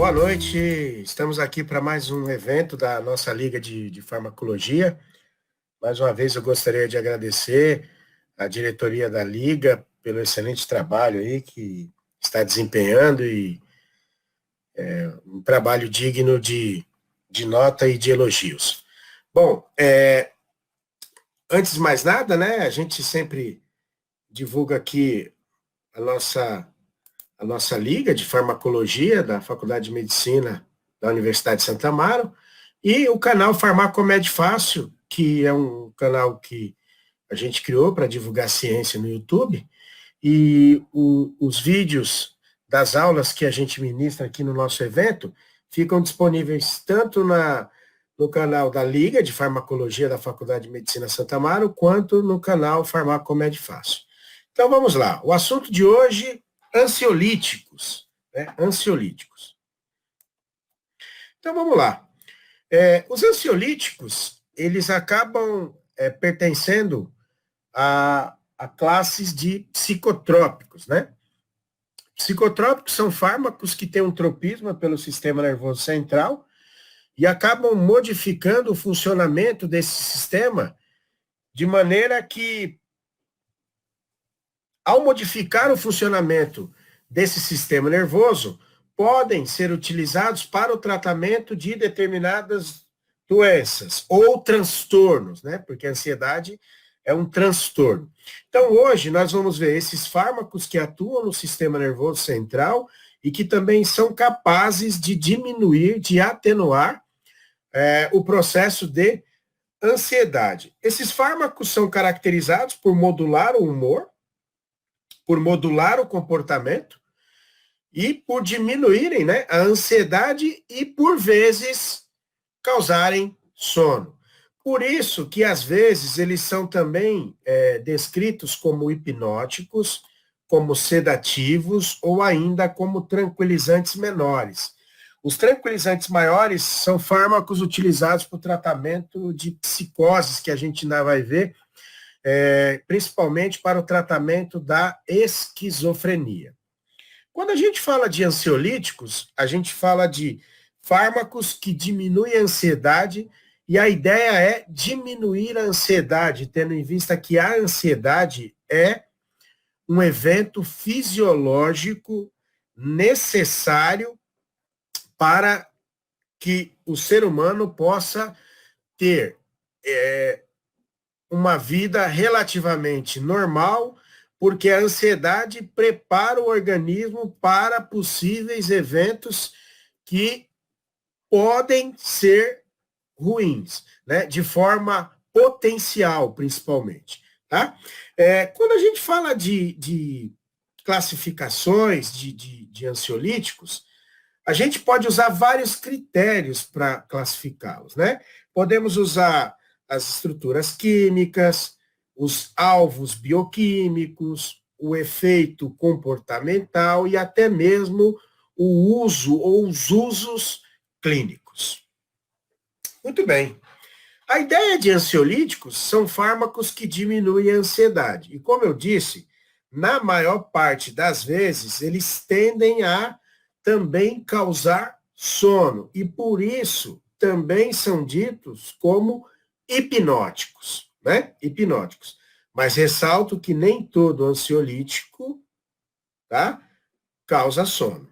Boa noite, estamos aqui para mais um evento da nossa Liga de Farmacologia. Mais uma vez eu gostaria de agradecer a diretoria da Liga pelo excelente trabalho aí que está desempenhando e um trabalho digno de nota e de elogios. Bom, antes de mais nada, né, a gente sempre divulga aqui a nossa Liga de Farmacologia da Faculdade de Medicina da Universidade de Santa Amaro e o canal Farmacomed Fácil, que é um canal que a gente criou para divulgar ciência no YouTube, e os vídeos das aulas que a gente ministra aqui no nosso evento ficam disponíveis tanto no canal da Liga de Farmacologia da Faculdade de Medicina Santa Amaro, quanto no canal Farmacomed Fácil. Então vamos lá, o assunto de hoje, ansiolíticos, né? Ansiolíticos. Então vamos lá. Os ansiolíticos, eles acabam pertencendo a classes de psicotrópicos, né? Psicotrópicos são fármacos que têm um tropismo pelo sistema nervoso central e acabam modificando o funcionamento desse sistema de maneira que, ao modificar o funcionamento desse sistema nervoso, podem ser utilizados para o tratamento de determinadas doenças ou transtornos, né? Porque a ansiedade é um transtorno. Então, hoje, nós vamos ver esses fármacos que atuam no sistema nervoso central e que também são capazes de diminuir, de atenuar o processo de ansiedade. Esses fármacos são caracterizados por modular o humor, por modular o comportamento e por diminuírem, né, a ansiedade e, por vezes, causarem sono. Por isso que, às vezes, eles são também descritos como hipnóticos, como sedativos ou ainda como tranquilizantes menores. Os tranquilizantes maiores são fármacos utilizados para o tratamento de psicoses, que a gente ainda vai ver, principalmente para o tratamento da esquizofrenia. Quando a gente fala de ansiolíticos, a gente fala de fármacos que diminuem a ansiedade, e a ideia é diminuir a ansiedade, tendo em vista que a ansiedade é um evento fisiológico necessário para que o ser humano possa ter uma vida relativamente normal, porque a ansiedade prepara o organismo para possíveis eventos que podem ser ruins, né? De forma potencial, principalmente. Tá? Quando a gente fala de classificações de ansiolíticos, a gente pode usar vários critérios para classificá-los, né? Podemos usar as estruturas químicas, os alvos bioquímicos, o efeito comportamental e até mesmo o uso ou os usos clínicos. Muito bem. A ideia de ansiolíticos são fármacos que diminuem a ansiedade. E como eu disse, na maior parte das vezes, eles tendem a também causar sono. E por isso também são ditos como hipnóticos, né? Hipnóticos. Mas ressalto que nem todo ansiolítico, tá, causa sono.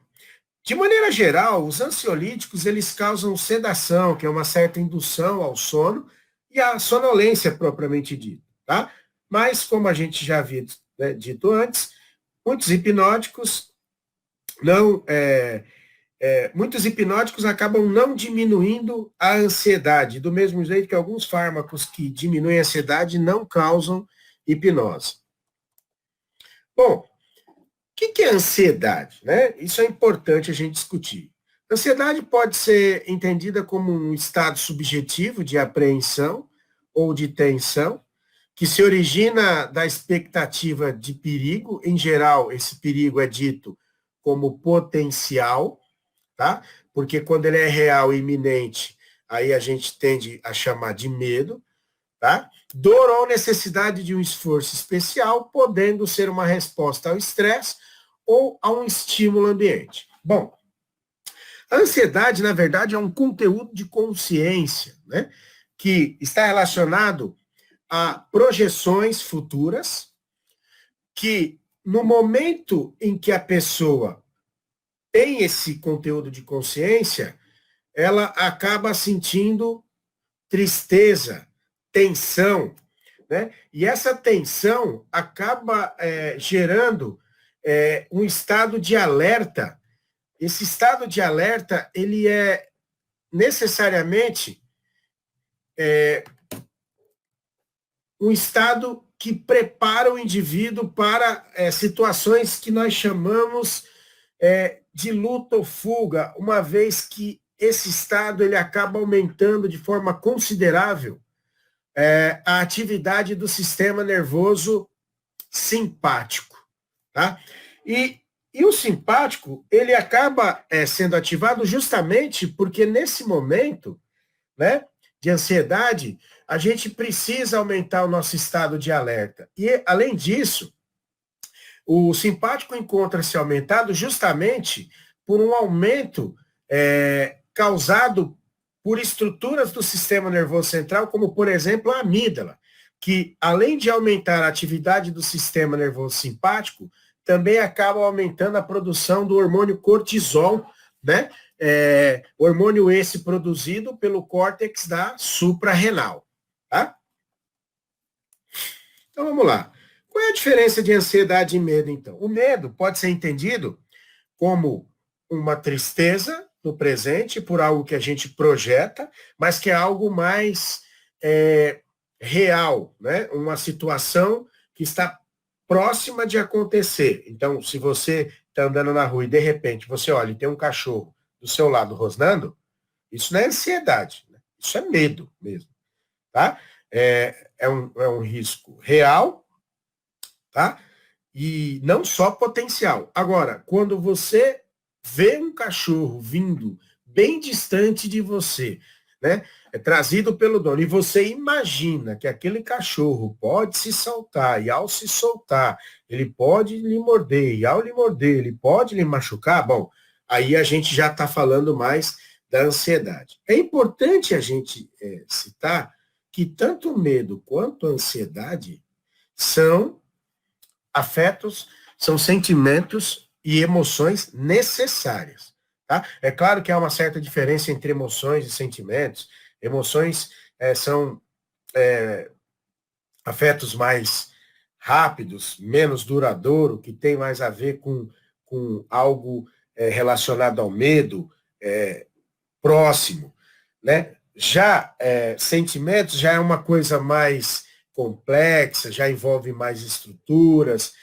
De maneira geral, os ansiolíticos, eles causam sedação, que é uma certa indução ao sono, e a sonolência propriamente dita, tá? Mas, como a gente já havia dito antes, muitos hipnóticos acabam não diminuindo a ansiedade, do mesmo jeito que alguns fármacos que diminuem a ansiedade não causam hipnose. Bom, o que é ansiedade, né? Isso é importante a gente discutir. Ansiedade pode ser entendida como um estado subjetivo de apreensão ou de tensão, que se origina da expectativa de perigo. Em geral, esse perigo é dito como potencial, tá? Porque quando ele é real e iminente, aí a gente tende a chamar de medo, tá? Dor ou necessidade de um esforço especial, podendo ser uma resposta ao estresse ou a um estímulo ambiente. Bom, A ansiedade, na verdade, é um conteúdo de consciência, né? Que está relacionado a projeções futuras, que no momento em que a pessoa tem esse conteúdo de consciência, ela acaba sentindo tristeza, tensão, né? E essa tensão acaba gerando um estado de alerta. Esse estado de alerta, ele é necessariamente um estado que prepara o indivíduo para situações que nós chamamos de luta ou fuga, uma vez que esse estado ele acaba aumentando de forma considerável a atividade do sistema nervoso simpático, tá? E o simpático, ele acaba sendo ativado justamente porque nesse momento, né, de ansiedade, a gente precisa aumentar o nosso estado de alerta. E, além disso, o simpático encontra-se aumentado justamente por um aumento causado por estruturas do sistema nervoso central, como, por exemplo, a amígdala, que, além de aumentar a atividade do sistema nervoso simpático, também acaba aumentando a produção do hormônio cortisol, né? Hormônio esse produzido pelo córtex da suprarrenal, tá? Então, vamos lá. Qual é a diferença de ansiedade e medo, então? O medo pode ser entendido como uma tristeza no presente por algo que a gente projeta, mas que é algo mais real, né? Uma situação que está próxima de acontecer. Então, se você está andando na rua e de repente você olha e tem um cachorro do seu lado rosnando, isso não é ansiedade, né? Isso é medo mesmo, tá? É um risco real, tá? E não só potencial. Agora, quando você vê um cachorro vindo bem distante de você, né? Trazido pelo dono, e você imagina que aquele cachorro pode se soltar, e ao se soltar, ele pode lhe morder, e ao lhe morder, ele pode lhe machucar, bom, aí a gente já está falando mais da ansiedade. É importante a gente citar que tanto o medo quanto a ansiedade são afetos, são sentimentos e emoções necessárias. Tá? É claro que há uma certa diferença entre emoções e sentimentos. Emoções são afetos mais rápidos, menos duradouro, que tem mais a ver com algo relacionado ao medo próximo, né? Já sentimentos já é uma coisa mais complexa, já envolve mais estruturas,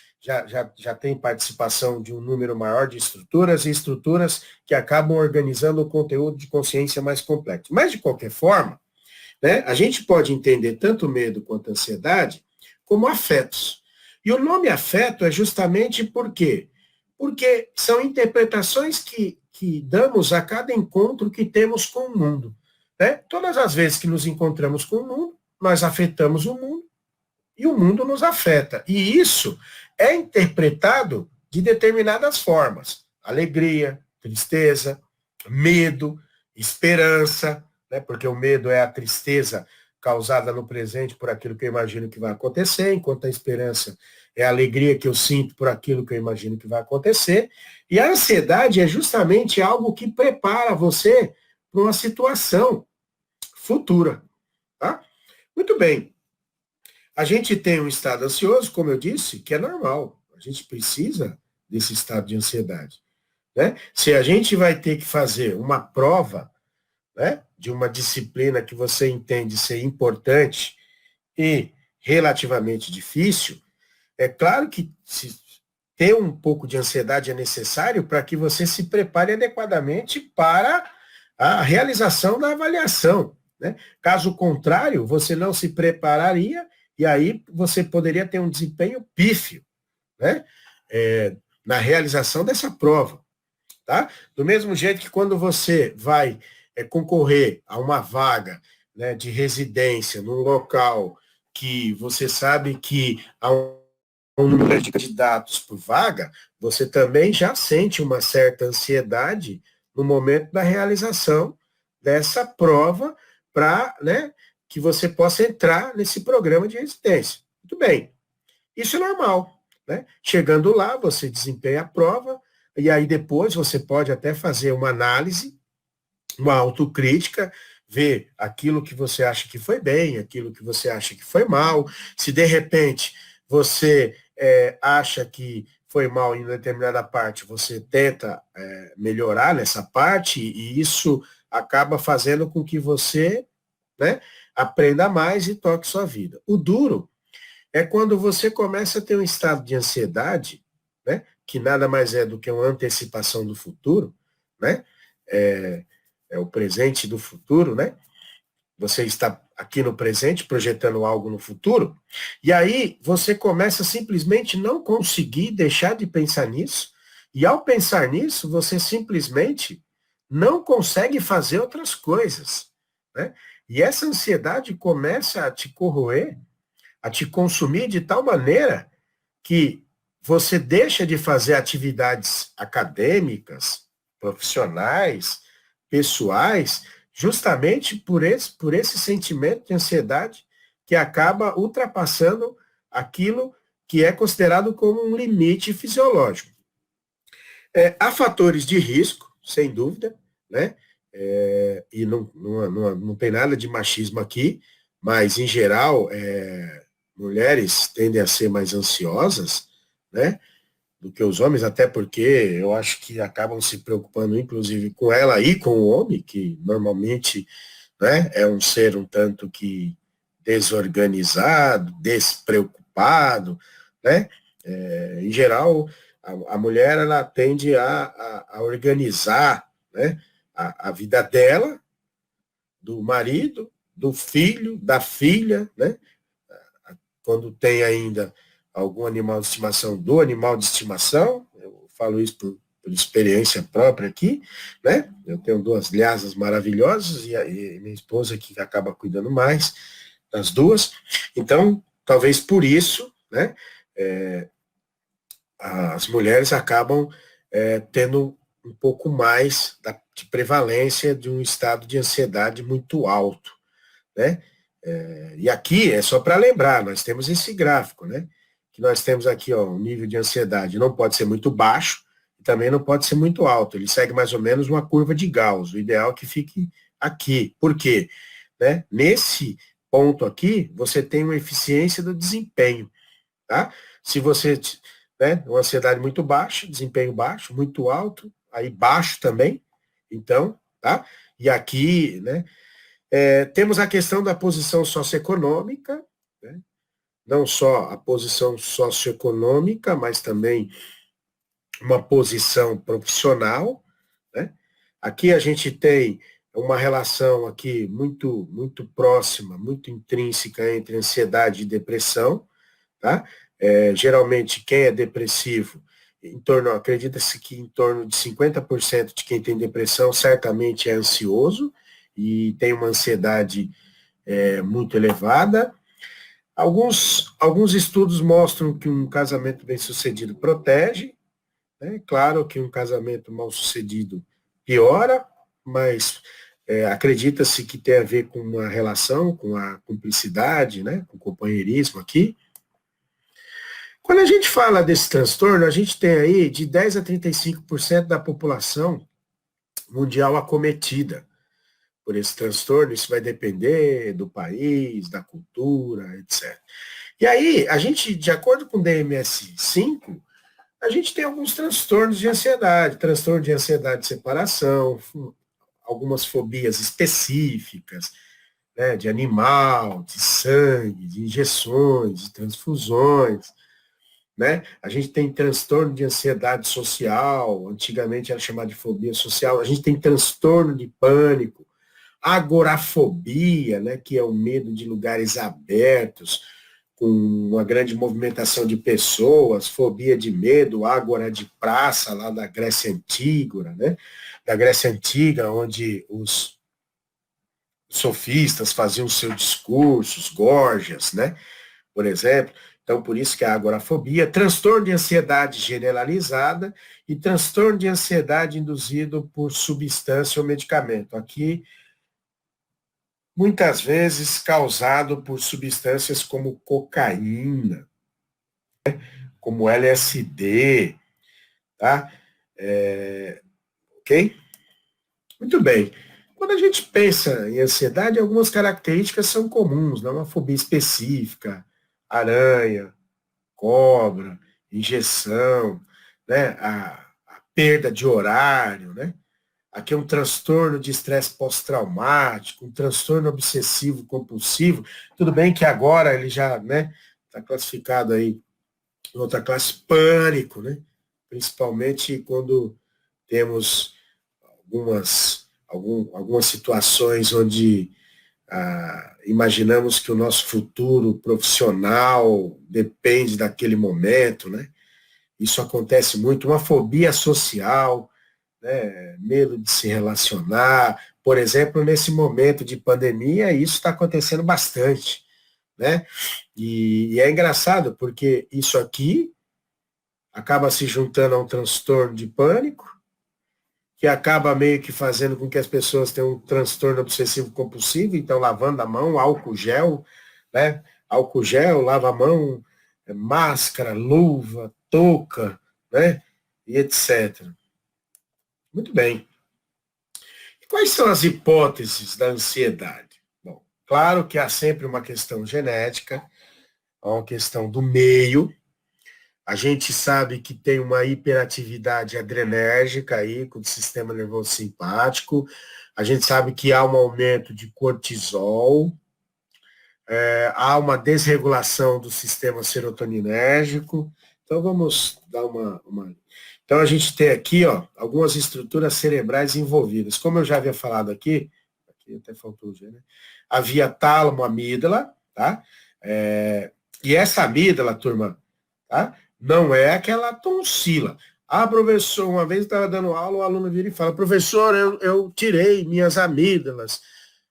já tem participação de um número maior de estruturas e estruturas que acabam organizando o conteúdo de consciência mais complexo. Mas, de qualquer forma, né, a gente pode entender tanto medo quanto ansiedade como afetos. E o nome afeto é justamente por quê? Porque são interpretações que damos a cada encontro que temos com o mundo. Né? Todas as vezes que nos encontramos com o mundo, nós afetamos o mundo e o mundo nos afeta. E isso é interpretado de determinadas formas. Alegria, tristeza, medo, esperança, né? Porque o medo é a tristeza causada no presente por aquilo que eu imagino que vai acontecer, enquanto a esperança é a alegria que eu sinto por aquilo que eu imagino que vai acontecer. E a ansiedade é justamente algo que prepara você para uma situação futura. Tá? Muito bem. A gente tem um estado ansioso, como eu disse, que é normal. A gente precisa desse estado de ansiedade. Né? Se a gente vai ter que fazer uma prova, né, de uma disciplina que você entende ser importante e relativamente difícil, é claro que ter um pouco de ansiedade é necessário para que você se prepare adequadamente para a realização da avaliação. Né? Caso contrário, você não se prepararia e aí você poderia ter um desempenho pífio, né? Na realização dessa prova. Tá? Do mesmo jeito que quando você vai concorrer a uma vaga, né, de residência num local que você sabe que há um número de candidatos por vaga, você também já sente uma certa ansiedade no momento da realização dessa prova para, né, que você possa entrar nesse programa de residência. Muito bem. Isso é normal, né? Chegando lá, você desempenha a prova, e aí depois você pode até fazer uma análise, uma autocrítica, ver aquilo que você acha que foi bem, aquilo que você acha que foi mal. Se de repente você acha que foi mal em determinada parte, você tenta melhorar nessa parte, e isso acaba fazendo com que você, né, aprenda mais e toque sua vida. O duro é quando você começa a ter um estado de ansiedade, né, que nada mais é do que uma antecipação do futuro, né, é o presente do futuro, né, você está aqui no presente projetando algo no futuro, e aí você começa a simplesmente não conseguir deixar de pensar nisso, e ao pensar nisso, você simplesmente não consegue fazer outras coisas, né, e essa ansiedade começa a te corroer, a te consumir de tal maneira que você deixa de fazer atividades acadêmicas, profissionais, pessoais, justamente por esse sentimento de ansiedade que acaba ultrapassando aquilo que é considerado como um limite fisiológico. Há fatores de risco, sem dúvida, né? E não tem nada de machismo aqui, mas, em geral, mulheres tendem a ser mais ansiosas, né, do que os homens, até porque eu acho que acabam se preocupando, inclusive, com ela e com o homem, que normalmente, né, é um ser um tanto que desorganizado, despreocupado, né? Em geral, a mulher ela tende a organizar, né, a vida dela, do marido, do filho, da filha, né? Quando tem ainda algum animal de estimação, do animal de estimação, eu falo isso por experiência própria aqui, né? Eu tenho 2 lhasas maravilhosas e minha esposa que acaba cuidando mais das 2. Então, talvez por isso, né, as mulheres acabam tendo um pouco mais de prevalência de um estado de ansiedade muito alto, né? E aqui é só para lembrar, nós temos esse gráfico, né? Que nós temos aqui, ó, o nível de ansiedade não pode ser muito baixo e também não pode ser muito alto. Ele segue mais ou menos uma curva de Gauss. O ideal é que fique aqui. Por quê? Né? Nesse ponto aqui, você tem uma eficiência do desempenho, tá? Se você, né, uma ansiedade muito baixa, desempenho baixo, muito alto, aí baixo também, então, tá? E aqui, né, temos a questão da posição socioeconômica, né? Não só a posição socioeconômica, mas também uma posição profissional, né? Aqui a gente tem uma relação aqui muito próxima, muito intrínseca entre ansiedade e depressão, tá? Geralmente quem é depressivo, acredita-se que em torno de 50% de quem tem depressão certamente é ansioso e tem uma ansiedade muito elevada. Alguns estudos mostram que um casamento bem-sucedido protege, né? Claro que um casamento mal-sucedido piora, mas acredita-se que tem a ver com uma relação, com a cumplicidade, né? Com o companheirismo aqui. Quando a gente fala desse transtorno, a gente tem aí de 10 a 35% da população mundial acometida por esse transtorno. Isso vai depender do país, da cultura, etc. E aí, a gente, de acordo com o DMS-5, a gente tem alguns transtornos de ansiedade, transtorno de ansiedade de separação, algumas fobias específicas, né, de animal, de sangue, de injeções, de transfusões, né? A gente tem transtorno de ansiedade social, antigamente era chamado de fobia social, a gente tem transtorno de pânico, agorafobia, né, que é o medo de lugares abertos, com uma grande movimentação de pessoas, fobia de medo, ágora de praça, lá da Grécia Antiga, né? Da Grécia Antiga, onde os sofistas faziam seus discursos, Górgias, né? Por exemplo. Então, por isso que a agorafobia, transtorno de ansiedade generalizada e transtorno de ansiedade induzido por substância ou medicamento. Aqui, muitas vezes causado por substâncias como cocaína, como LSD, tá? Ok? Muito bem. Quando a gente pensa em ansiedade, algumas características são comuns, não é uma fobia específica, aranha, cobra, injeção, né? A perda de horário, né? Aqui é um transtorno de estresse pós-traumático, um transtorno obsessivo compulsivo. Tudo bem que agora ele já, né, está classificado aí em outra classe, pânico, né? Principalmente quando temos algumas situações onde imaginamos que o nosso futuro profissional depende daquele momento, né? Isso acontece muito, uma fobia social, né? Medo de se relacionar. Por exemplo, nesse momento de pandemia, isso está acontecendo bastante, né? E é engraçado, porque isso aqui acaba se juntando a um transtorno de pânico, que acaba meio que fazendo com que as pessoas tenham um transtorno obsessivo compulsivo, então lavando a mão, álcool gel, né? Álcool gel, lava a mão, máscara, luva, touca, né? E etc. Muito bem. E quais são as hipóteses da ansiedade? Bom, claro que há sempre uma questão genética, há uma questão do meio. A gente sabe que tem uma hiperatividade adrenérgica aí com o sistema nervoso simpático. A gente sabe que há um aumento de cortisol, há uma desregulação do sistema serotoninérgico. Então vamos dar uma. Então a gente tem aqui, ó, algumas estruturas cerebrais envolvidas. Como eu já havia falado aqui até faltou o G, né? Havia tálamo, amígdala, tá? E essa amígdala, turma, tá? Não é aquela tonsila. Ah, professor, uma vez eu estava dando aula, o aluno vira e fala, professor, eu tirei minhas amígdalas.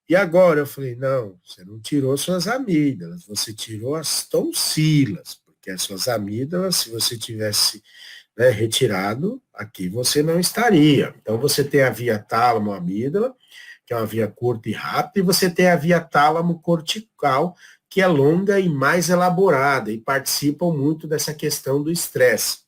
E agora? Eu falei, não, você não tirou suas amígdalas, você tirou as tonsilas, porque as suas amígdalas, se você tivesse, né, retirado, aqui você não estaria. Então você tem a via tálamo-amígdala, que é uma via curta e rápida, e você tem a via tálamo-cortical, que é longa e mais elaborada, e participam muito dessa questão do estresse.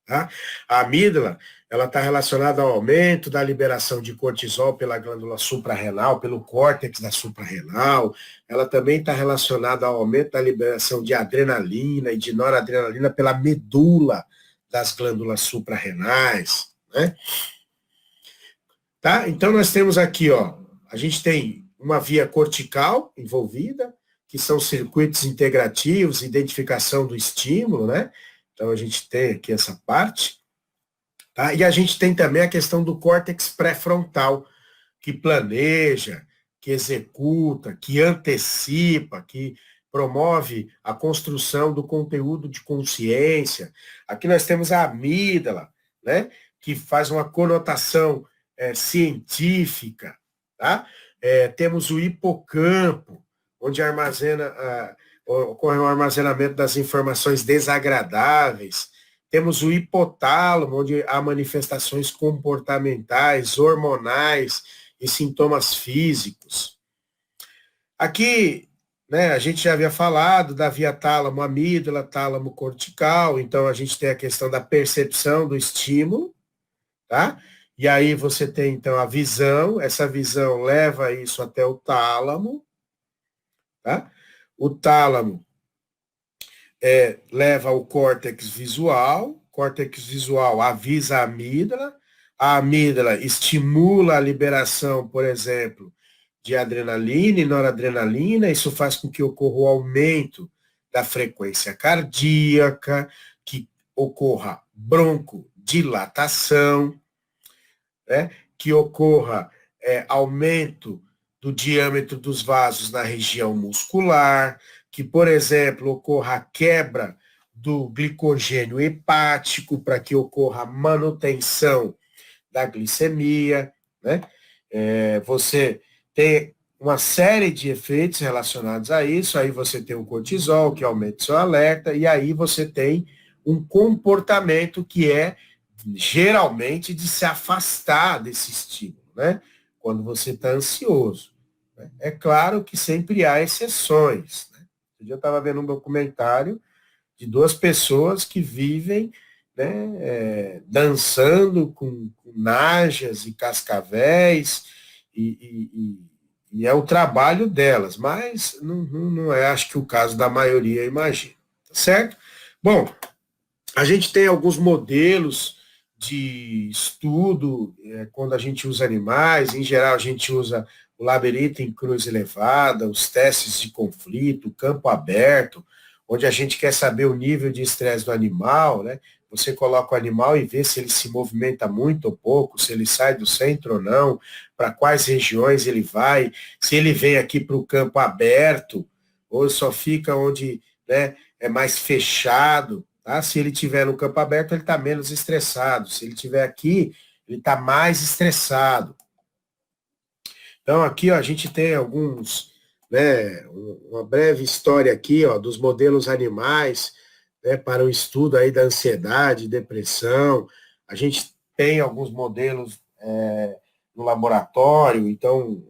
Tá? A amígdala, ela está relacionada ao aumento da liberação de cortisol pela glândula suprarrenal, pelo córtex da suprarrenal, ela também está relacionada ao aumento da liberação de adrenalina e de noradrenalina pela medula das glândulas suprarrenais, né? Tá? Então nós temos aqui, ó, a gente tem uma via cortical envolvida, que são circuitos integrativos, identificação do estímulo, né? Então a gente tem aqui essa parte, tá? E a gente tem também a questão do córtex pré-frontal, que planeja, que executa, que antecipa, que promove a construção do conteúdo de consciência. Aqui nós temos a amígdala, né? Que faz uma conotação científica, tá? Temos o hipocampo, onde ocorre o armazenamento das informações desagradáveis. Temos o hipotálamo, onde há manifestações comportamentais, hormonais e sintomas físicos. Aqui, né, a gente já havia falado da via tálamo-amígdala, tálamo-cortical, então a gente tem a questão da percepção do estímulo, tá? E aí você tem, então, a visão, essa visão leva isso até o tálamo, tá? O tálamo leva ao córtex visual avisa a amígdala estimula a liberação, por exemplo, de adrenalina e noradrenalina, isso faz com que ocorra o aumento da frequência cardíaca, que ocorra broncodilatação, né? Que ocorra aumento do diâmetro dos vasos na região muscular, que, por exemplo, ocorra a quebra do glicogênio hepático para que ocorra a manutenção da glicemia, né? Você tem uma série de efeitos relacionados a isso. Aí você tem o cortisol, que aumenta o seu alerta, e aí você tem um comportamento que é geralmente de se afastar desse estímulo, né? Quando você está ansioso. Né? É claro que sempre há exceções. Né? Eu estava vendo um documentário de duas pessoas que vivem, né, dançando com najas e cascavéis, e é o trabalho delas, mas não é, acho que o caso da maioria, imagino. Tá certo? Bom, a gente tem alguns modelos de estudo, quando a gente usa animais, em geral a gente usa o labirinto em cruz elevada, os testes de conflito, campo aberto, onde a gente quer saber o nível de estresse do animal, né? Você coloca o animal e vê se ele se movimenta muito ou pouco, se ele sai do centro ou não, para quais regiões ele vai, se ele vem aqui para o campo aberto, ou só fica onde, né, é mais fechado. Tá? Se ele estiver no campo aberto, ele está menos estressado. Se ele estiver aqui, ele está mais estressado. Então, aqui ó, a gente tem alguns, né, uma breve história aqui ó, dos modelos animais, né, para o estudo aí da ansiedade, depressão. A gente tem alguns modelos no laboratório, então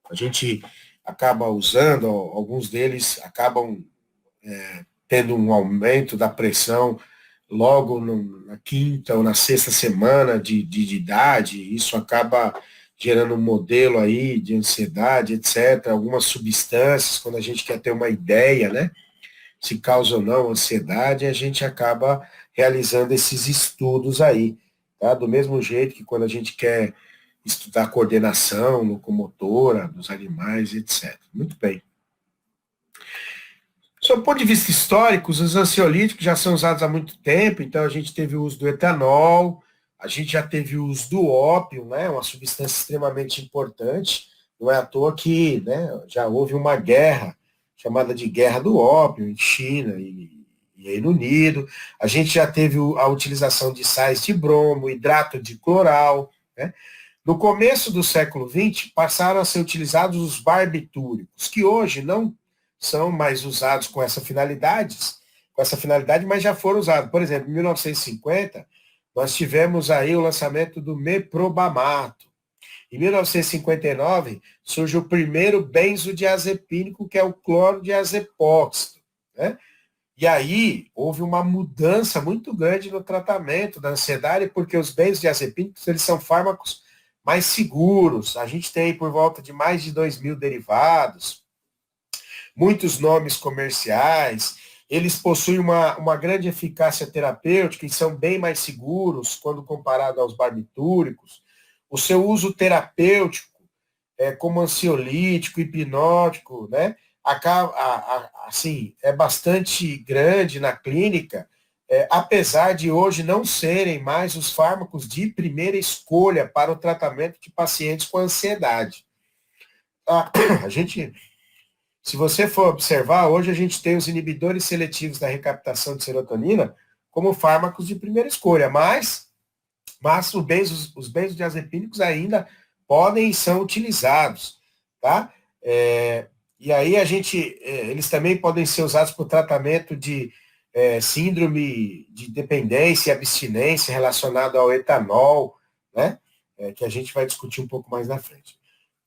a gente acaba usando, alguns deles acabam tendo um aumento da pressão logo na quinta ou na sexta semana de idade, isso acaba gerando um modelo aí de ansiedade, etc. Algumas substâncias, quando a gente quer ter uma ideia, né, se causa ou não ansiedade, a gente acaba realizando esses estudos aí, tá? Do mesmo jeito que quando a gente quer estudar coordenação locomotora dos animais, etc. Muito bem. Sob o ponto de vista histórico, os ansiolíticos já são usados há muito tempo, então a gente teve o uso do etanol, a gente já teve o uso do ópio, né, uma substância extremamente importante, não é à toa que, né, já houve uma guerra, chamada de Guerra do Ópio, em China e Reino Unido, a gente já teve a utilização de sais de bromo, hidrato de cloral, né. No começo do século XX, passaram a ser utilizados os barbitúricos, que hoje não são mais usados com essa finalidade, mas já foram usados. Por exemplo, em 1950, nós tivemos aí o lançamento do meprobamato. Em 1959, surge o primeiro benzodiazepínico, que é o clorodiazepóxito, né? E aí houve uma mudança muito grande no tratamento da ansiedade, porque os benzodiazepínicos, eles são fármacos mais seguros. A gente tem por volta de mais de 2.000 derivados, muitos nomes comerciais, eles possuem uma grande eficácia terapêutica e são bem mais seguros quando comparado aos barbitúricos. O seu uso terapêutico, como ansiolítico, hipnótico, né, assim, é bastante grande na clínica, apesar de hoje não serem mais os fármacos de primeira escolha para o tratamento de pacientes com ansiedade. A gente, se você for observar, hoje a gente tem os inibidores seletivos da recaptação de serotonina como fármacos de primeira escolha, mas os benzodiazepínicos ainda podem e são utilizados, tá? E aí eles também podem ser usados para o tratamento de síndrome de dependência e abstinência relacionado ao etanol, né? Que a gente vai discutir um pouco mais na frente.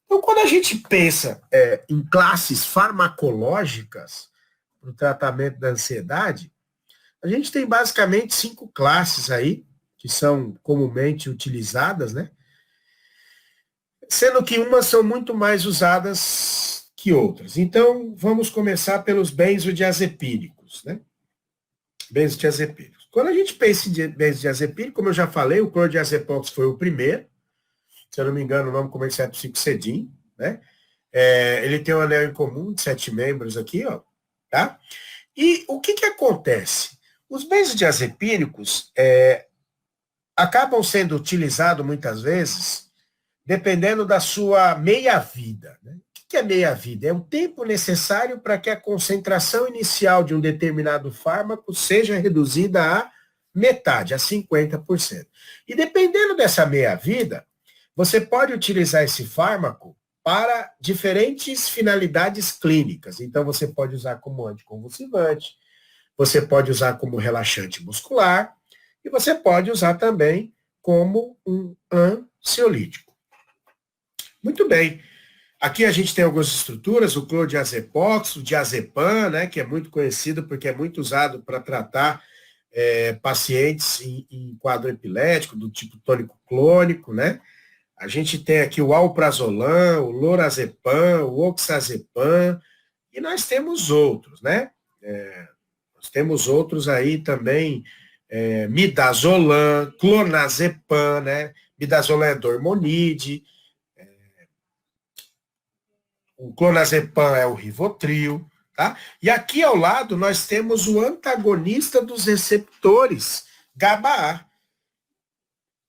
Então, quando a gente pensa em classes farmacológicas para o tratamento da ansiedade, a gente tem basicamente 5 classes aí, que são comumente utilizadas, né? Sendo que umas são muito mais usadas que outras. Então, vamos começar pelos benzodiazepínicos, né? Benzodiazepínicos. Quando a gente pensa em benzodiazepínico, como eu já falei, o clordiazepam foi o primeiro, se eu não me engano, o nome comercial é 5-cedin, né? Ele tem um anel em comum de 7 membros aqui, ó, tá? E o que acontece? Os benzodiazepínicos acabam sendo utilizados muitas vezes dependendo da sua meia-vida. Né? O que é meia-vida? É o tempo necessário para que a concentração inicial de um determinado fármaco seja reduzida a metade, a 50%. E dependendo dessa meia-vida, você pode utilizar esse fármaco para diferentes finalidades clínicas. Então, você pode usar como anticonvulsivante, você pode usar como relaxante muscular, e você pode usar também como um ansiolítico. Muito bem. Aqui a gente tem algumas estruturas, o clordiazepox, o diazepam, né, que é muito conhecido porque é muito usado para tratar pacientes em quadro epilético, do tipo tônico clônico, né? A gente tem aqui o alprazolam, o lorazepam, o oxazepam, e nós temos outros, né? Nós temos outros aí também, midazolam, clonazepam, né? Midazolam é dormonide, o clonazepam é o Rivotril, tá? E aqui ao lado nós temos o antagonista dos receptores GABA-A,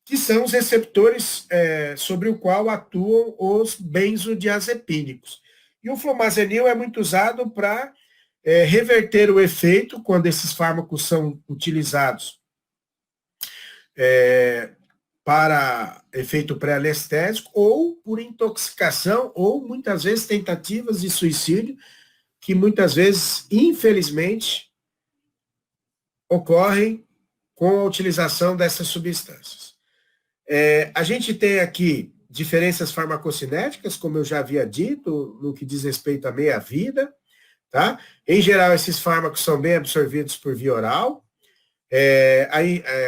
que são os receptores sobre o qual atuam os benzodiazepínicos. E o flumazenil é muito usado para reverter o efeito quando esses fármacos são utilizados para efeito pré-anestésico ou por intoxicação ou muitas vezes tentativas de suicídio que muitas vezes, infelizmente, ocorrem com a utilização dessas substâncias. A gente tem aqui diferenças farmacocinéticas, como eu já havia dito, no que diz respeito à meia-vida, tá? Em geral, esses fármacos são bem absorvidos por via oral.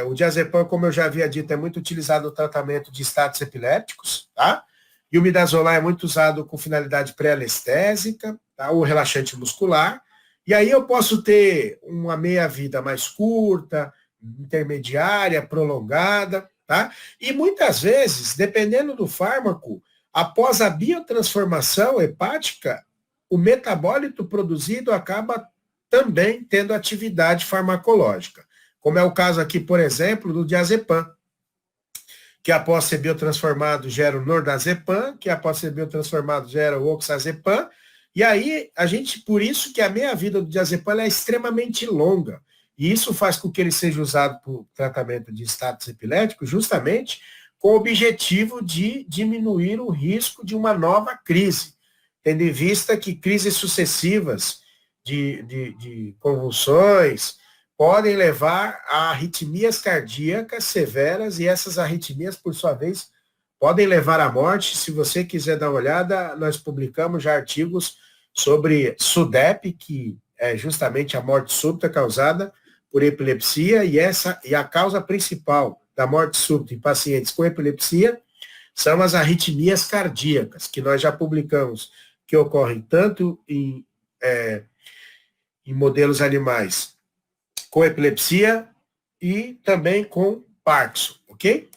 O diazepam, como eu já havia dito, é muito utilizado no tratamento de estados epilépticos, tá? E o midazolam é muito usado com finalidade pré-anestésica, tá? Ou relaxante muscular. E aí eu posso ter uma meia-vida mais curta, intermediária, prolongada, tá? E muitas vezes, dependendo do fármaco, após a biotransformação hepática, o metabólito produzido acaba também tendo atividade farmacológica, como é o caso aqui, por exemplo, do diazepam, que após ser biotransformado gera o nordazepam, que após ser biotransformado gera o oxazepam, e aí por isso que a meia-vida do diazepam é extremamente longa, e isso faz com que ele seja usado para o tratamento de estados epiléticos, justamente com o objetivo de diminuir o risco de uma nova crise, tendo em vista que crises sucessivas de convulsões podem levar a arritmias cardíacas severas, e essas arritmias, por sua vez, podem levar à morte. Se você quiser dar uma olhada, nós publicamos já artigos sobre SUDEP, que é justamente a morte súbita causada por epilepsia, e a causa principal da morte súbita em pacientes com epilepsia são as arritmias cardíacas, que nós já publicamos, que ocorrem tanto em modelos animais com epilepsia e também com Parkinson, ok?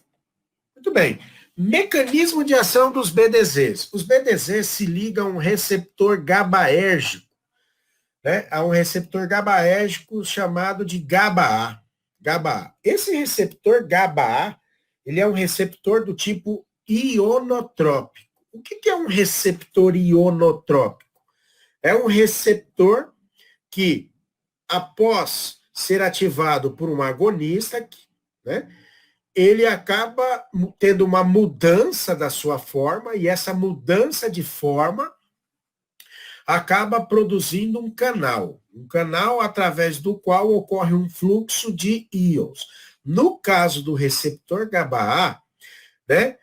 Muito bem. Mecanismo de ação dos BDZs. Os BDZs se ligam a um receptor GABAérgico, né? A um receptor GABAérgico chamado de GABA-A. GABA-A. Esse receptor GABA-A, ele é um receptor do tipo ionotrópico. O que é um receptor ionotrópico? É um receptor que, após ser ativado por um agonista, né, ele acaba tendo uma mudança da sua forma, e essa mudança de forma acaba produzindo um canal através do qual ocorre um fluxo de íons. No caso do receptor GABA-A, né,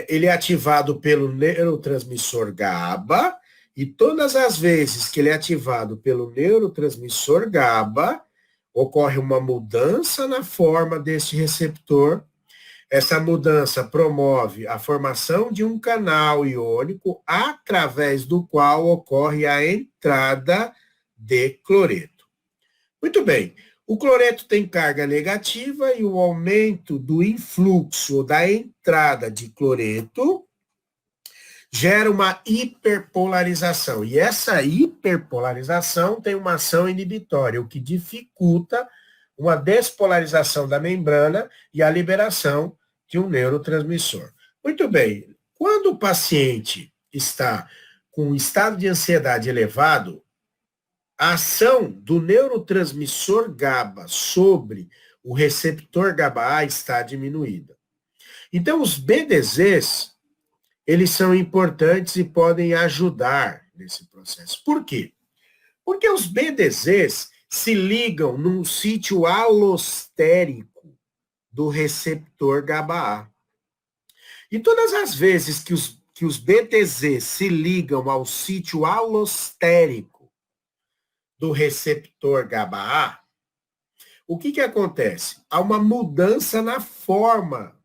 ele é ativado pelo neurotransmissor GABA, e todas as vezes que ele é ativado pelo neurotransmissor GABA, ocorre uma mudança na forma deste receptor. Essa mudança promove a formação de um canal iônico através do qual ocorre a entrada de cloreto. Muito bem. O cloreto tem carga negativa, e o aumento do influxo ou da entrada de cloreto gera uma hiperpolarização. E essa hiperpolarização tem uma ação inibitória, o que dificulta uma despolarização da membrana e a liberação de um neurotransmissor. Muito bem. Quando o paciente está com um estado de ansiedade elevado, a ação do neurotransmissor GABA sobre o receptor GABA-A está diminuída. Então, os BDZs, eles são importantes e podem ajudar nesse processo. Por quê? Porque os BDZs se ligam num sítio alostérico do receptor GABA-A. E todas as vezes que os BDZs se ligam ao sítio alostérico do receptor GABA-A, o que acontece? Há uma mudança na forma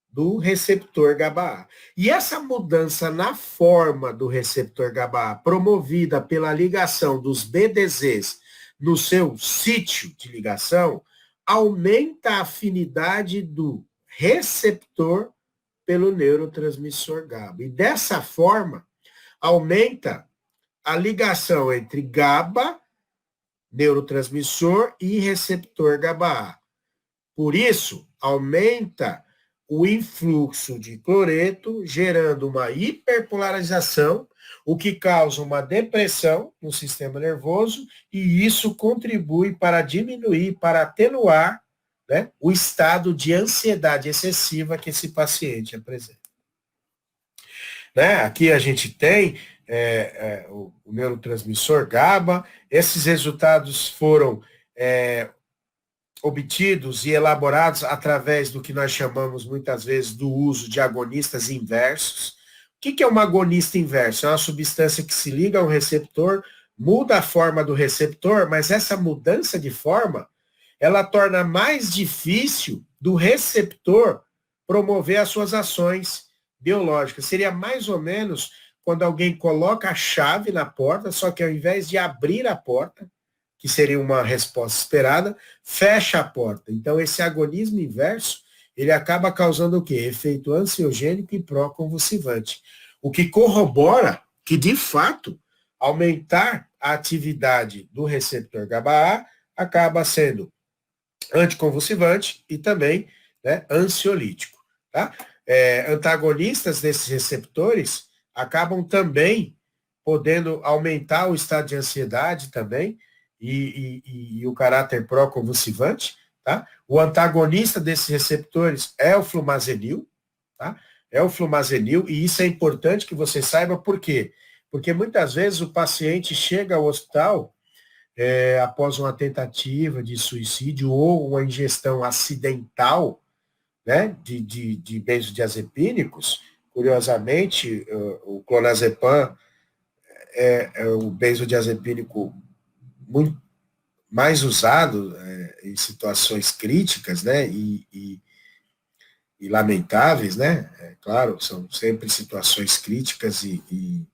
do receptor GABA-A. E essa mudança na forma do receptor GABA-A, promovida pela ligação dos BDZs no seu sítio de ligação, aumenta a afinidade do receptor pelo neurotransmissor GABA. E dessa forma, aumenta a ligação entre GABA, neurotransmissor, e receptor GABA-A. Por isso, aumenta o influxo de cloreto, gerando uma hiperpolarização, o que causa uma depressão no sistema nervoso, e isso contribui para diminuir, para atenuar, né, o estado de ansiedade excessiva que esse paciente apresenta. Né? Aqui a gente tem o neurotransmissor GABA. Esses resultados foram obtidos e elaborados através do que nós chamamos muitas vezes do uso de agonistas inversos. O que é um agonista inverso? É uma substância que se liga a um receptor, muda a forma do receptor, mas essa mudança de forma, ela torna mais difícil do receptor promover as suas ações biológicas. Seria mais ou menos quando alguém coloca a chave na porta, só que ao invés de abrir a porta, que seria uma resposta esperada, fecha a porta. Então, esse agonismo inverso, ele acaba causando o quê? Efeito ansiogênico e pró-convulsivante. O que corrobora que, de fato, aumentar a atividade do receptor GABA-A acaba sendo anticonvulsivante e também, né, ansiolítico. Tá? Antagonistas desses receptores acabam também podendo aumentar o estado de ansiedade também e o caráter pró-convulsivante. Tá? O antagonista desses receptores é o flumazenil, tá? É o flumazenil, e isso é importante que você saiba por quê? Porque muitas vezes o paciente chega ao hospital após uma tentativa de suicídio ou uma ingestão acidental, né, de benzodiazepínicos. Curiosamente, o clonazepam é o benzodiazepínico muito mais usado em situações críticas, né, e lamentáveis, né, claro, são sempre situações críticas e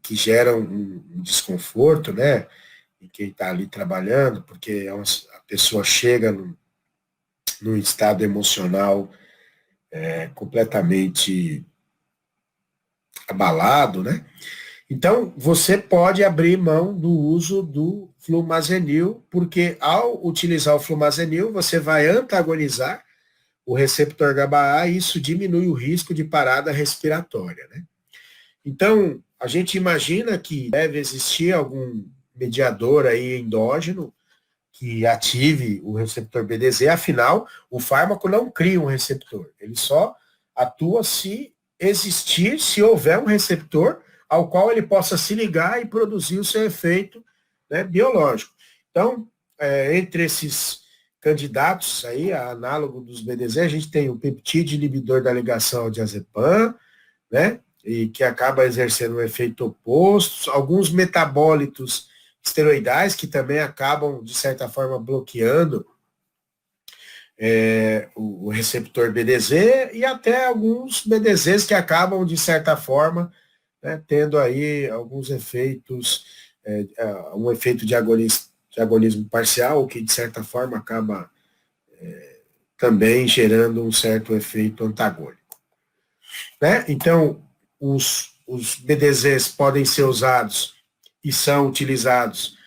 que geram um desconforto, né, em quem está ali trabalhando, porque a pessoa chega num estado emocional completamente abalado, né? Então, você pode abrir mão do uso do flumazenil, porque ao utilizar o flumazenil, você vai antagonizar o receptor GABA-A e isso diminui o risco de parada respiratória, né? Então, a gente imagina que deve existir algum mediador aí endógeno que ative o receptor BDZ, afinal, o fármaco não cria um receptor, ele só atua se existir, se houver um receptor ao qual ele possa se ligar e produzir o seu efeito, né, biológico. Então, entre esses candidatos aí, a análogo dos BDZ, a gente tem o peptídeo inibidor da ligação ao diazepam, né, e que acaba exercendo um efeito oposto, alguns metabólitos esteroidais que também acabam, de certa forma, bloqueando o receptor BDZ, e até alguns BDZs que acabam, de certa forma, né, tendo aí alguns efeitos, um efeito de agonismo parcial, que, de certa forma, acaba também gerando um certo efeito antagônico. Né? Então, os BDZs podem ser usados e são utilizados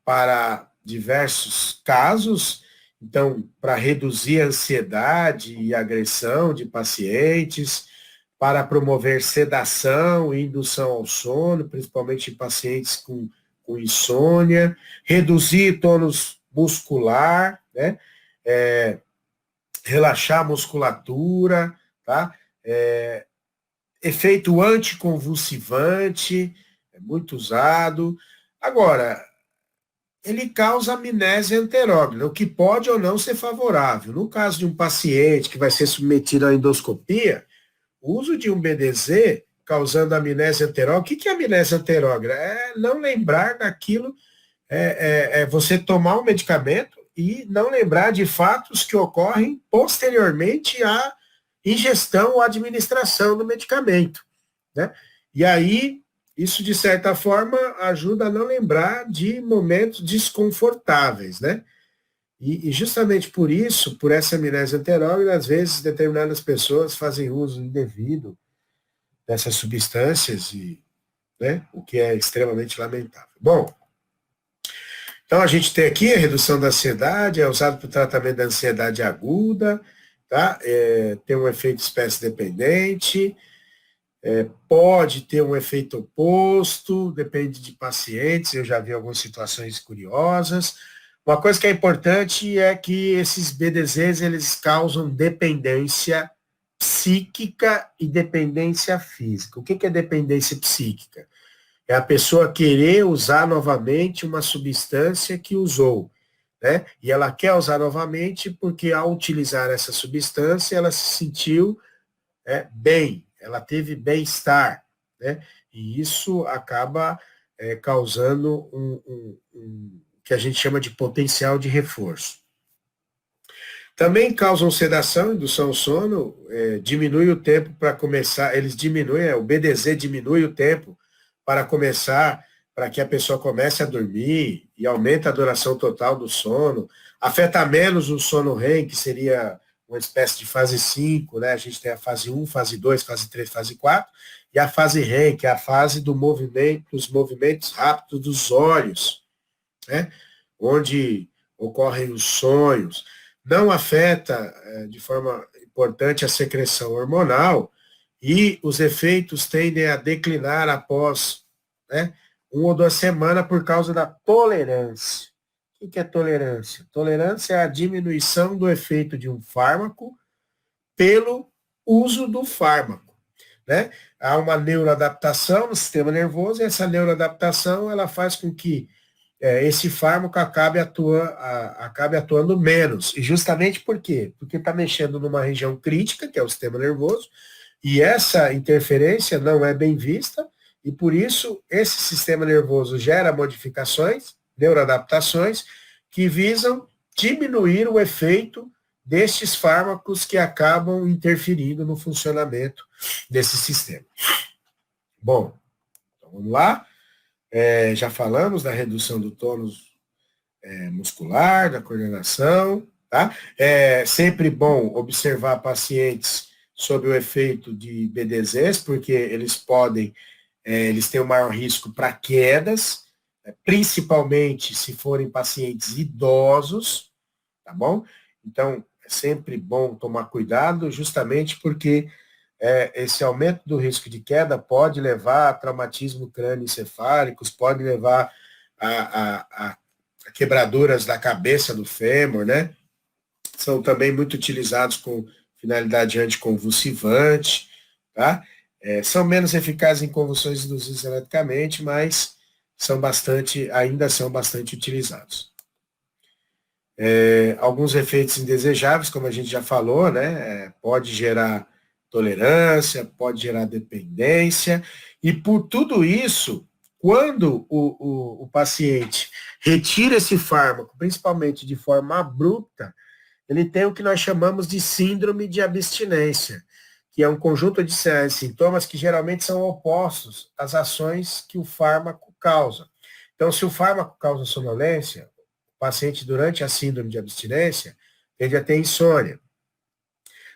para diversos casos, então, para reduzir a ansiedade e agressão de pacientes, para promover sedação e indução ao sono, principalmente em pacientes com insônia, reduzir tônus muscular, né? Relaxar a musculatura, tá? efeito anticonvulsivante, é muito usado. Agora, ele causa amnésia enterógrada, o que pode ou não ser favorável. No caso de um paciente que vai ser submetido à endoscopia, o uso de um BDZ causando amnésia enterógrada, o que é amnésia enterógrada? É não lembrar daquilo, você tomar um medicamento e não lembrar de fatos que ocorrem posteriormente à ingestão ou administração do medicamento, né? E aí, isso, de certa forma, ajuda a não lembrar de momentos desconfortáveis, né? E justamente por isso, por essa amnésia enterógrada, às vezes determinadas pessoas fazem uso indevido dessas substâncias, né, o que é extremamente lamentável. Bom, então a gente tem aqui a redução da ansiedade, é usado para o tratamento da ansiedade aguda, tá? Tem um efeito espécie dependente, pode ter um efeito oposto, depende de pacientes, eu já vi algumas situações curiosas. Uma coisa que é importante é que esses BDZs, eles causam dependência psíquica e dependência física. O que é dependência psíquica? É a pessoa querer usar novamente uma substância que usou, né? E ela quer usar novamente porque ao utilizar essa substância, ela se sentiu bem, ela teve bem-estar, né? E isso acaba causando um que a gente chama de potencial de reforço. Também causam sedação, indução ao sono, diminui o tempo para começar, eles diminuem, o BDZ diminui o tempo para começar, para que a pessoa comece a dormir e aumenta a duração total do sono, afeta menos o sono REM, que seria uma espécie de fase 5, né? A gente tem a fase 1, fase 2, fase 3, fase 4, e a fase REM, que é a fase do movimento, dos movimentos rápidos dos olhos, né? Onde ocorrem os sonhos. Não afeta de forma importante a secreção hormonal e os efeitos tendem a declinar após, né, 1 ou 2 semanas por causa da tolerância. O que é tolerância? Tolerância é a diminuição do efeito de um fármaco pelo uso do fármaco, né? Há uma neuroadaptação no sistema nervoso e essa neuroadaptação ela faz com que esse fármaco acabe atuando menos. E justamente por quê? Porque está mexendo numa região crítica, que é o sistema nervoso, e essa interferência não é bem vista, e por isso esse sistema nervoso gera modificações, neuroadaptações, que visam diminuir o efeito destes fármacos que acabam interferindo no funcionamento desse sistema. Bom, então vamos lá. Já falamos da redução do tônus muscular, da coordenação, tá? É sempre bom observar pacientes sob o efeito de BDZs, porque eles têm um maior risco para quedas, principalmente se forem pacientes idosos, tá bom? Então, é sempre bom tomar cuidado, justamente porque esse aumento do risco de queda pode levar a traumatismo crânioencefálicos, pode levar a quebraduras da cabeça do fêmur, né? São também muito utilizados com finalidade anticonvulsivante, tá? São menos eficazes em convulsões induzidas eletricamente, mas ainda são bastante utilizados. Alguns efeitos indesejáveis, como a gente já falou, né? Pode gerar tolerância, pode gerar dependência, e por tudo isso, quando o paciente retira esse fármaco, principalmente de forma abrupta, ele tem o que nós chamamos de síndrome de abstinência, que é um conjunto de sinais e sintomas que geralmente são opostos às ações que o fármaco causa. Então, se o fármaco causa sonolência, o paciente, durante a síndrome de abstinência, tende a ter insônia.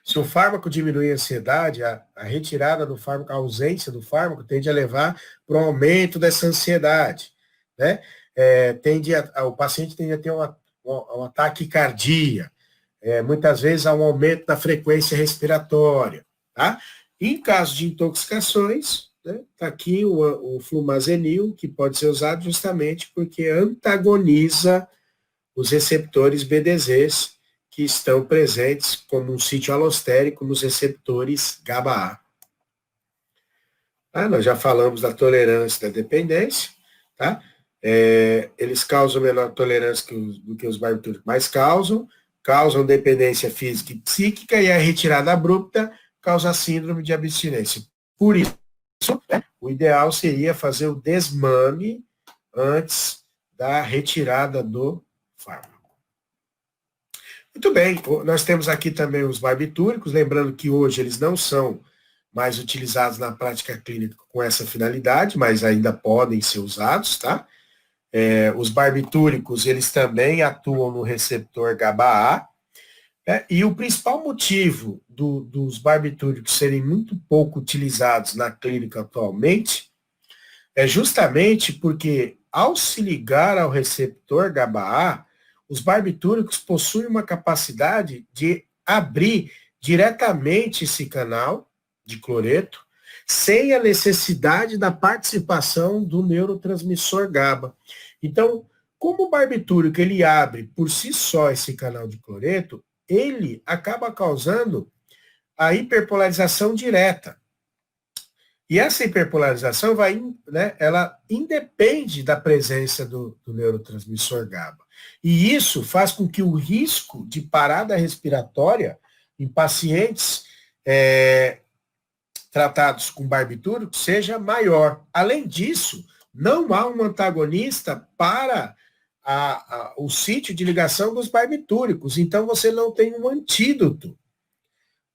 Se o fármaco diminui a ansiedade, a retirada do fármaco, a ausência do fármaco, tende a levar para um aumento dessa ansiedade, né? O paciente tende a ter um ataque cardíaco, muitas vezes há um aumento da frequência respiratória, tá? Em caso de intoxicações, né, tá aqui o flumazenil, que pode ser usado justamente porque antagoniza os receptores BDZs, que estão presentes como um sítio alostérico nos receptores GABA-A. Nós já falamos da tolerância e da dependência, tá? Eles causam menor tolerância do que os barbitúricos, mas causam dependência física e psíquica, e a retirada abrupta causa síndrome de abstinência. Por isso, né, o ideal seria fazer o desmame antes da retirada do fármaco. Muito bem, nós temos aqui também os barbitúricos, lembrando que hoje eles não são mais utilizados na prática clínica com essa finalidade, mas ainda podem ser usados, tá? Os barbitúricos, eles também atuam no receptor GABA-A, e o principal motivo dos barbitúricos serem muito pouco utilizados na clínica atualmente é justamente porque, ao se ligar ao receptor GABA-A, os barbitúricos possuem uma capacidade de abrir diretamente esse canal de cloreto, sem a necessidade da participação do neurotransmissor GABA. Então, como o barbitúrico ele abre por si só esse canal de cloreto, ele acaba causando a hiperpolarização direta. E essa hiperpolarização ela independe da presença do neurotransmissor GABA. E isso faz com que o risco de parada respiratória em pacientes tratados com barbitúrico seja maior. Além disso, não há um antagonista para o sítio de ligação dos barbitúricos. Então, você não tem um antídoto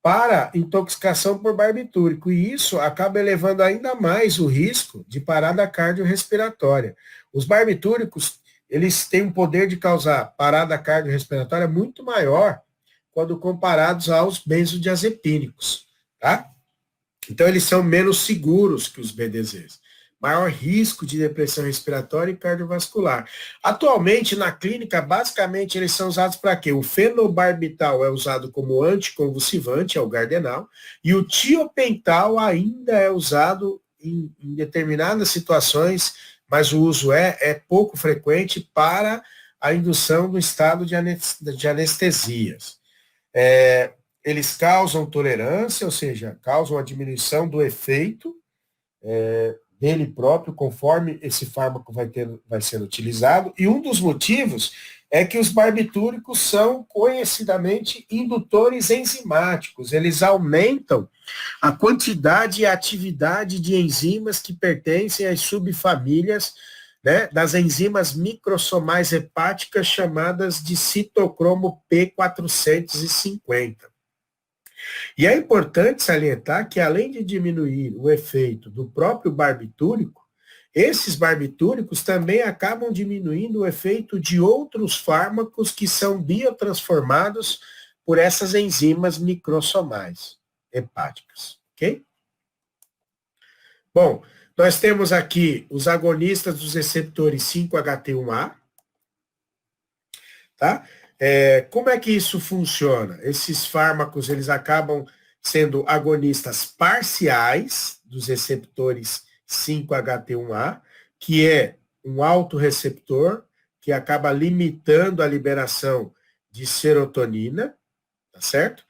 para intoxicação por barbitúrico, e isso acaba elevando ainda mais o risco de parada cardiorrespiratória. Os barbitúricos, eles têm um poder de causar parada cardiorrespiratória muito maior quando comparados aos benzodiazepínicos, tá? Então, eles são menos seguros que os BDZs. Maior risco de depressão respiratória e cardiovascular. Atualmente, na clínica, basicamente, eles são usados para quê? O fenobarbital é usado como anticonvulsivante, é o Gardenal, e o tiopental ainda é usado em determinadas situações, mas o uso é pouco frequente para a indução do estado de anestesias. Eles causam tolerância, ou seja, causam a diminuição do efeito dele próprio, conforme esse fármaco vai sendo utilizado, e um dos motivos é que os barbitúricos são conhecidamente indutores enzimáticos, eles aumentam a quantidade e a atividade de enzimas que pertencem às subfamílias, né, das enzimas microsomais hepáticas chamadas de citocromo P450. E é importante salientar que, além de diminuir o efeito do próprio barbitúrico, esses barbitúricos também acabam diminuindo o efeito de outros fármacos que são biotransformados por essas enzimas microsomais hepáticas, ok? Bom, nós temos aqui os agonistas dos receptores 5-HT1A, tá? Como é que isso funciona? Esses fármacos, eles acabam sendo agonistas parciais dos receptores 5-HT1A, que é um autorreceptor que acaba limitando a liberação de serotonina, tá certo?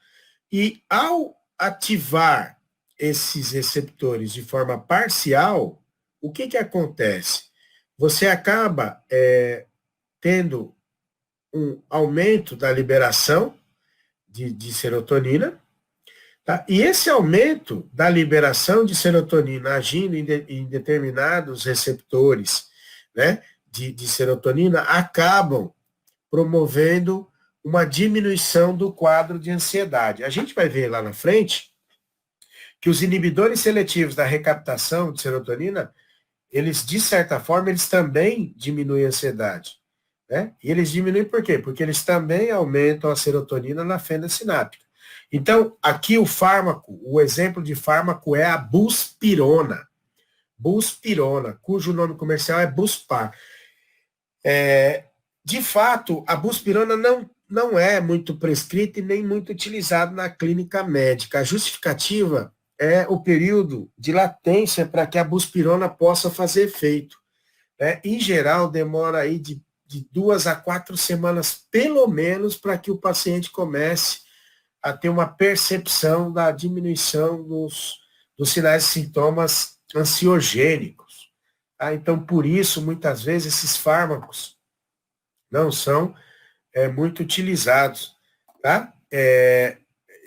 E ao ativar esses receptores de forma parcial, o que acontece? Você acaba tendo um aumento da liberação de serotonina, tá? E esse aumento da liberação de serotonina agindo em determinados receptores, né, de serotonina, acabam promovendo uma diminuição do quadro de ansiedade. A gente vai ver lá na frente que os inibidores seletivos da recaptação de serotonina, eles, de certa forma, eles também diminuem a ansiedade. Né? E eles diminuem por quê? Porque eles também aumentam a serotonina na fenda sináptica. Então, aqui o exemplo de fármaco é a buspirona. Buspirona, cujo nome comercial é Buspar. De fato, a buspirona não é muito prescrita e nem muito utilizada na clínica médica. A justificativa é o período de latência para que a buspirona possa fazer efeito. Né? Em geral, demora aí de 2 a 4 semanas, pelo menos, para que o paciente comece a ter uma percepção da diminuição dos sinais e sintomas ansiogênicos. Tá? Então, por isso, muitas vezes, esses fármacos não são muito utilizados. Tá?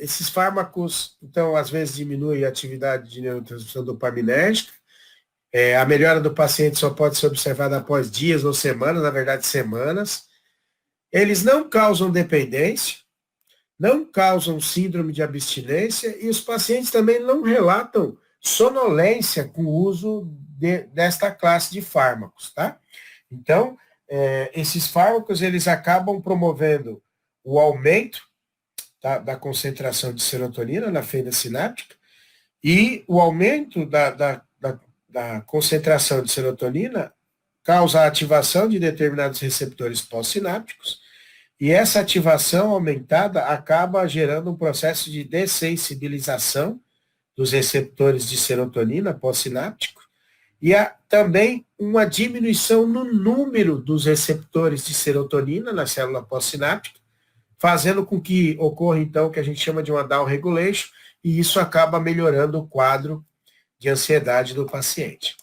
Esses fármacos, então, às vezes diminuem a atividade de neurotransmissão dopaminérgica. A melhora do paciente só pode ser observada após dias ou semanas, na verdade, semanas. Eles não causam dependência, não causam síndrome de abstinência e os pacientes também não relatam sonolência com o uso desta classe de fármacos, tá? Então, esses fármacos, eles acabam promovendo o aumento da concentração de serotonina na fenda sináptica e o aumento da concentração de serotonina causa a ativação de determinados receptores pós-sinápticos e essa ativação aumentada acaba gerando um processo de dessensibilização dos receptores de serotonina pós-sináptico e também uma diminuição no número dos receptores de serotonina na célula pós-sináptica, fazendo com que ocorra, então, o que a gente chama de uma down regulation, e isso acaba melhorando o quadro de ansiedade do paciente.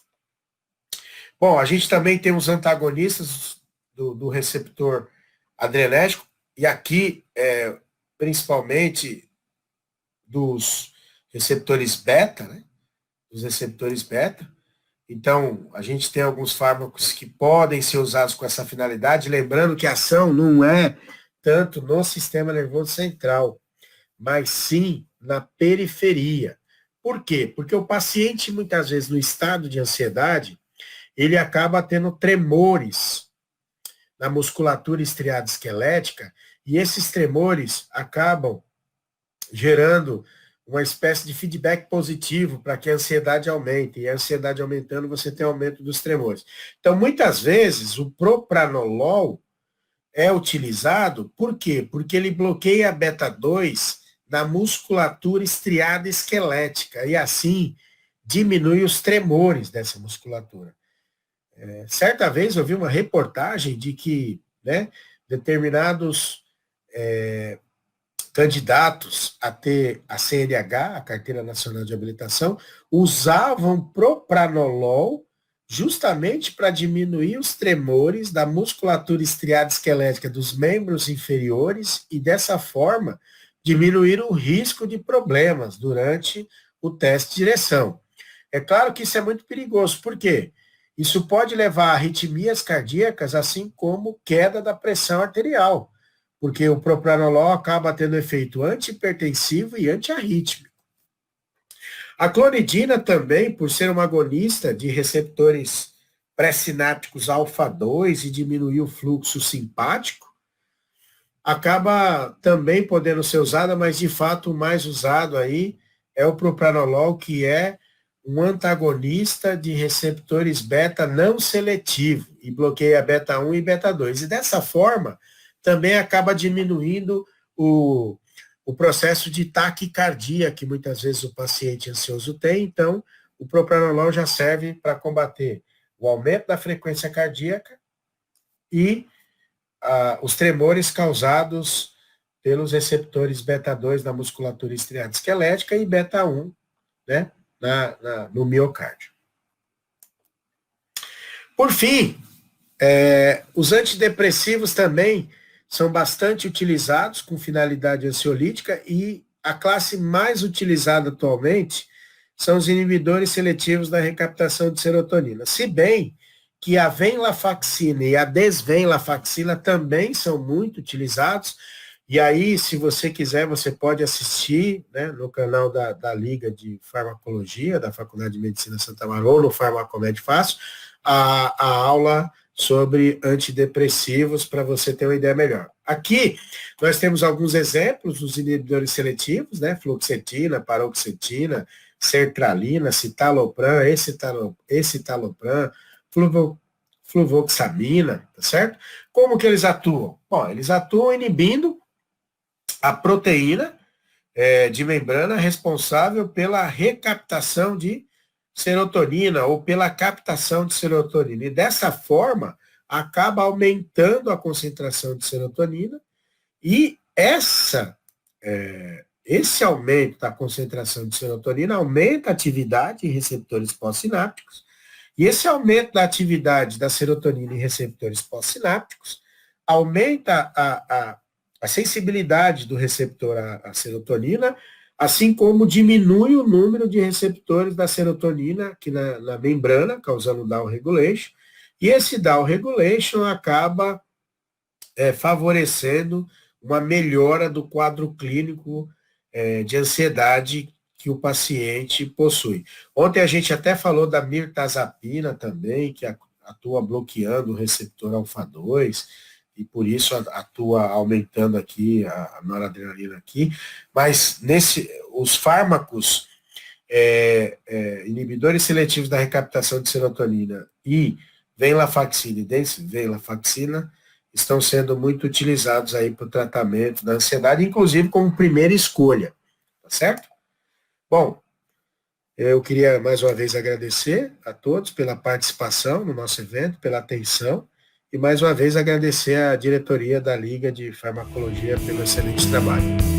Bom, a gente também tem os antagonistas do receptor adrenérgico, e aqui, principalmente, dos receptores beta, né? Dos receptores beta. Então, a gente tem alguns fármacos que podem ser usados com essa finalidade, lembrando que a ação não é tanto no sistema nervoso central, mas sim na periferia. Por quê? Porque o paciente, muitas vezes, no estado de ansiedade, ele acaba tendo tremores na musculatura estriada esquelética, e esses tremores acabam gerando uma espécie de feedback positivo para que a ansiedade aumente, e a ansiedade aumentando, você tem aumento dos tremores. Então, muitas vezes, o propranolol é utilizado, por quê? Porque ele bloqueia a beta-2 na musculatura estriada esquelética, e assim diminui os tremores dessa musculatura. Certa vez eu vi uma reportagem de que, né, determinados candidatos a ter a CNH, a Carteira Nacional de Habilitação, usavam propranolol justamente para diminuir os tremores da musculatura estriada esquelética dos membros inferiores e, dessa forma, diminuir o risco de problemas durante o teste de direção. É claro que isso é muito perigoso, por quê? Isso pode levar a arritmias cardíacas, assim como queda da pressão arterial, porque o propranolol acaba tendo efeito antihipertensivo e antiarrítmico. A clonidina também, por ser uma agonista de receptores pré-sinápticos alfa-2 e diminuir o fluxo simpático, acaba também podendo ser usada, mas de fato o mais usado aí é o propranolol, que é um antagonista de receptores beta não seletivo e bloqueia beta 1 e beta 2. E dessa forma, também acaba diminuindo o processo de taquicardia que muitas vezes o paciente ansioso tem. Então, o propranolol já serve para combater o aumento da frequência cardíaca e os tremores causados pelos receptores beta 2 na musculatura estriada esquelética e beta 1, né, no miocárdio. Por fim, os antidepressivos também são bastante utilizados com finalidade ansiolítica e a classe mais utilizada atualmente são os inibidores seletivos da recaptação de serotonina. Se bem que a venlafaxina e a desvenlafaxina também são muito utilizados, e aí, se você quiser, você pode assistir, né, no canal da Liga de Farmacologia, da Faculdade de Medicina Santa Maria, ou no Farmacomed Fácil, a aula sobre antidepressivos, para você ter uma ideia melhor. Aqui, nós temos alguns exemplos dos inibidores seletivos, né, fluoxetina, paroxetina, sertralina, citalopram, escitalopram, fluvoxamina, tá certo? Como que eles atuam? Bom, eles atuam inibindo a proteína de membrana responsável pela recaptação de serotonina ou pela captação de serotonina. E dessa forma, acaba aumentando a concentração de serotonina e Esse aumento da concentração de serotonina aumenta a atividade em receptores pós-sinápticos, e esse aumento da atividade da serotonina em receptores pós-sinápticos aumenta a sensibilidade do receptor à serotonina, assim como diminui o número de receptores da serotonina aqui na membrana, causando downregulation, e esse downregulation acaba favorecendo uma melhora do quadro clínico de ansiedade que o paciente possui. Ontem a gente até falou da mirtazapina também, que atua bloqueando o receptor alfa-2, e por isso atua aumentando aqui a noradrenalina aqui, mas os fármacos inibidores seletivos da recaptação de serotonina e venlafaxina e desvenlafaxina estão sendo muito utilizados aí para o tratamento da ansiedade, inclusive como primeira escolha, tá certo? Bom, eu queria mais uma vez agradecer a todos pela participação no nosso evento, pela atenção, e mais uma vez agradecer à diretoria da Liga de Farmacologia pelo excelente trabalho.